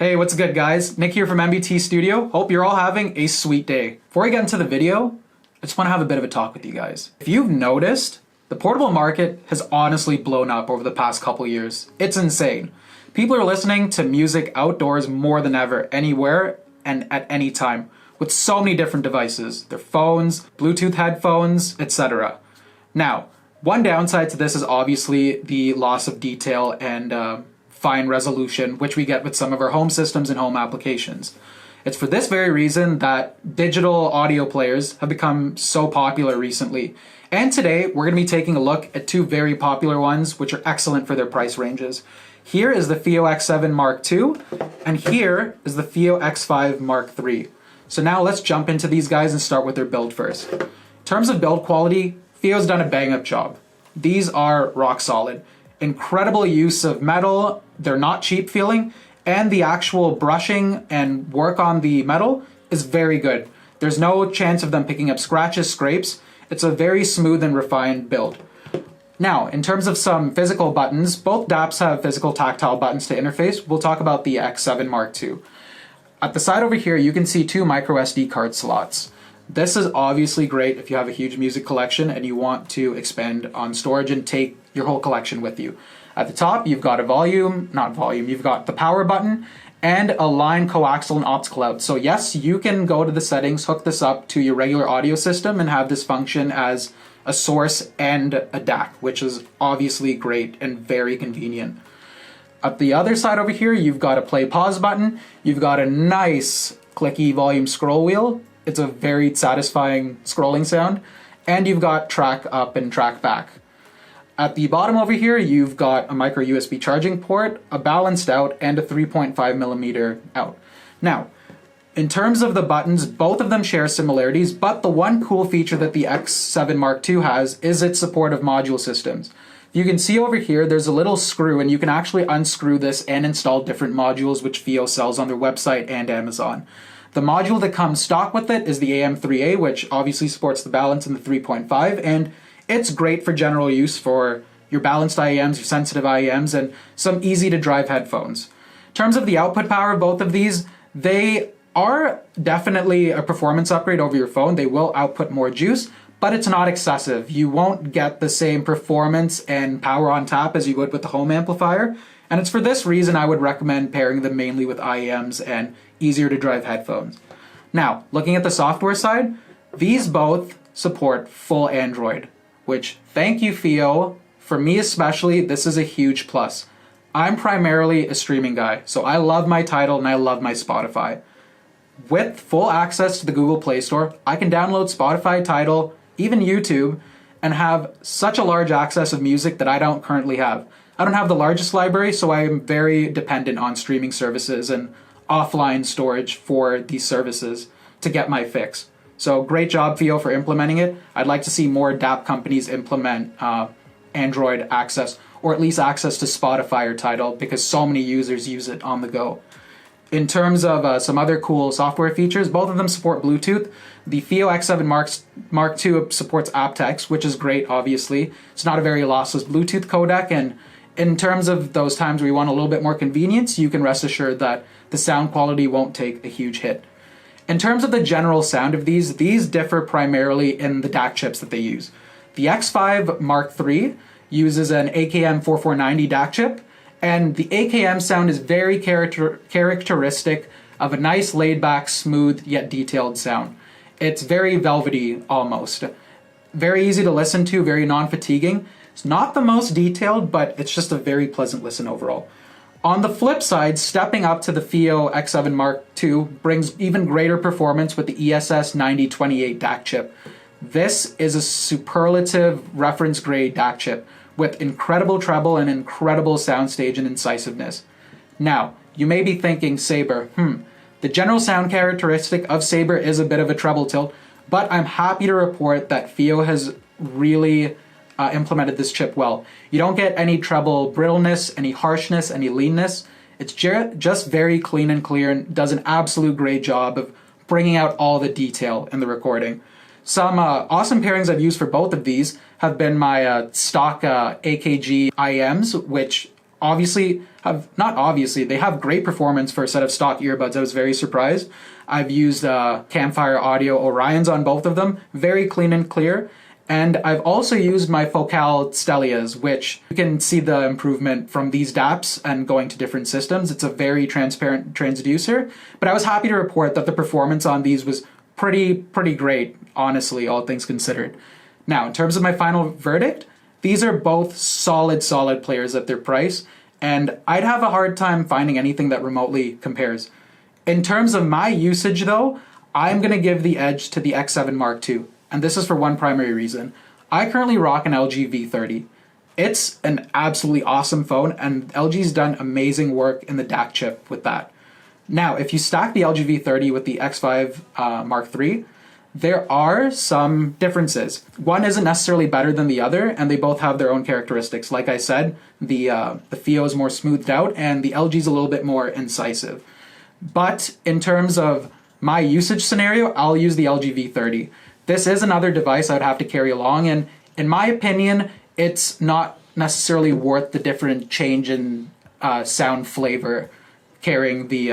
Hey, what's good guys? Nick here from MBT Studio. Hope you're all having a sweet day. Before I get into the video, I just want to have a bit of a talk with you guys. If you've noticed, the portable market has honestly blown up over the past couple years. It's insane. People are listening to music outdoors more than ever, anywhere and at any time, with so many different devices. Their phones, Bluetooth headphones, etc. Now, one downside to this is obviously the loss of detail and fine resolution, which we get with some of our home systems and home applications. It's for this very reason that digital audio players have become so popular recently. And today, we're going to be taking a look at two very popular ones, which are excellent for their price ranges. Here is the Fiio X7 Mark II, and here is the Fiio X5 Mark III. So now let's jump into these guys and start with their build first. In terms of build quality, Fiio's done a bang-up job. These are rock solid. Incredible use of metal, they're not cheap feeling, and the actual brushing and work on the metal is very good. There's no chance of them picking up scratches, scrapes. It's a very smooth and refined build. Now, in terms of some physical buttons, both DAPs have physical tactile buttons to interface. We'll talk about the X7 Mark II. At the side over here, you can see two micro SD card slots. This is obviously great if you have a huge music collection and you want to expand on storage and take your whole collection with you. At the top, you've got you've got the power button and a line coaxial and optical out. So yes, you can go to the settings, hook this up to your regular audio system and have this function as a source and a DAC, which is obviously great and very convenient. At the other side over here, you've got a play pause button. You've got a nice clicky volume scroll wheel. It's a very satisfying scrolling sound. And you've got track up and track back. At the bottom over here, you've got a micro USB charging port, a balanced out, and a 3.5mm out. Now, in terms of the buttons, both of them share similarities, but the one cool feature that the X7 Mark II has is its support of module systems. You can see over here, there's a little screw, and you can actually unscrew this and install different modules, which Fiio sells on their website and Amazon. The module that comes stock with it is the AM3A, which obviously supports the balance in the 3.5, and it's great for general use for your balanced IEMs, your sensitive IEMs, and some easy to drive headphones. In terms of the output power of both of these, they are definitely a performance upgrade over your phone. They will output more juice, but it's not excessive. You won't get the same performance and power on tap as you would with the home amplifier. And it's for this reason I would recommend pairing them mainly with IEMs and easier to drive headphones. Now, looking at the software side, these both support full Android, which, thank you Fiio. For me especially, this is a huge plus. I'm primarily a streaming guy, so I love my Tidal and I love my Spotify. With full access to the Google Play Store, I can download Spotify, Tidal, even YouTube, and have such a large access of music that I don't currently have. I don't have the largest library, so I am very dependent on streaming services and offline storage for these services to get my fix. So great job, Fiio, for implementing it. I'd like to see more DAP companies implement Android access, or at least access to Spotify or Tidal, because so many users use it on the go. In terms of some other cool software features, both of them support Bluetooth. The Fiio X7 Mark II supports aptX, which is great, obviously. It's not a very lossless Bluetooth codec, and in terms of those times where you want a little bit more convenience, you can rest assured that the sound quality won't take a huge hit. In terms of the general sound of these differ primarily in the DAC chips that they use. The X5 Mark III uses an AKM 4490 DAC chip, and the AKM sound is very characteristic of a nice laid-back, smooth, yet detailed sound. It's very velvety, almost. Very easy to listen to, very non-fatiguing. It's not the most detailed, but it's just a very pleasant listen overall. On the flip side, stepping up to the Fiio X7 Mark II brings even greater performance with the ESS 9028 DAC chip. This is a superlative reference-grade DAC chip with incredible treble and incredible soundstage and incisiveness. Now, you may be thinking, Saber, the general sound characteristic of Saber is a bit of a treble tilt, but I'm happy to report that Fiio has really implemented this chip well. You don't get any treble brittleness, any harshness, any leanness. It's just very clean and clear and does an absolute great job of bringing out all the detail in the recording. Some awesome pairings I've used for both of these have been my stock AKG IEMs, which obviously have, not obviously, they have great performance for a set of stock earbuds. I was very surprised. I've used Campfire Audio Orions on both of them, very clean and clear. And I've also used my Focal Stellias, which you can see the improvement from these DAPs and going to different systems. It's a very transparent transducer, but I was happy to report that the performance on these was pretty great, honestly, all things considered. Now, in terms of my final verdict, these are both solid players at their price, and I'd have a hard time finding anything that remotely compares. In terms of my usage though, I'm going to give the edge to the X7 Mark II. And this is for one primary reason. I currently rock an LG V30. It's an absolutely awesome phone, and LG's done amazing work in the DAC chip with that. Now, if you stack the LG V30 with the X5 Mark III, there are some differences. One isn't necessarily better than the other, and they both have their own characteristics. Like I said, the Fiio is more smoothed out, and the LG's a little bit more incisive. But in terms of my usage scenario, I'll use the LG V30. This is another device I would have to carry along, and in my opinion, it's not necessarily worth the different change in sound flavor carrying the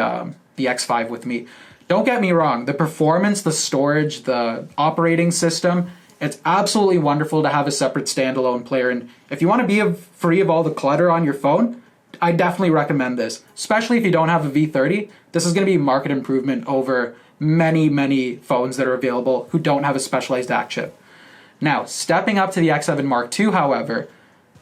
X5 with me. Don't get me wrong, the performance, the storage, the operating system, it's absolutely wonderful to have a separate standalone player, and if you want to be free of all the clutter on your phone, I definitely recommend this, especially if you don't have a V30. This is going to be a market improvement over many phones that are available who don't have a specialized DAC chip. Now, stepping up to the X7 Mark II, however,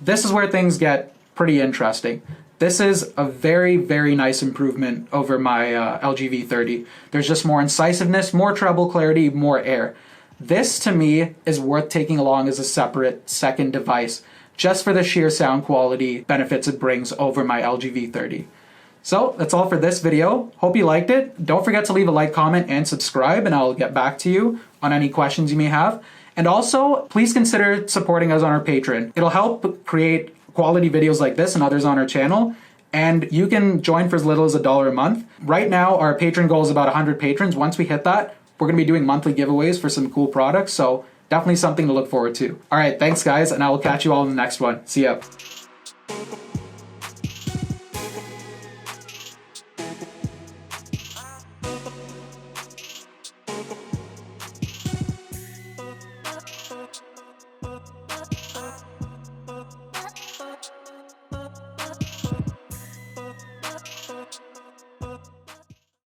this is where things get pretty interesting. This is a very nice improvement over my LG V30. There's just more incisiveness, more treble clarity, more air. This, to me, is worth taking along as a separate second device, just for the sheer sound quality benefits it brings over my LG V30. So that's all for this video. Hope you liked it. Don't forget to leave a like, comment, and subscribe, and I'll get back to you on any questions you may have. And also, please consider supporting us on our Patreon. It'll help create quality videos like this and others on our channel, and you can join for as little as $1 a month. Right now, our patron goal is about 100 patrons. Once we hit that, we're going to be doing monthly giveaways for some cool products, so definitely something to look forward to. All right, thanks guys, and I will catch you all in the next one. See ya.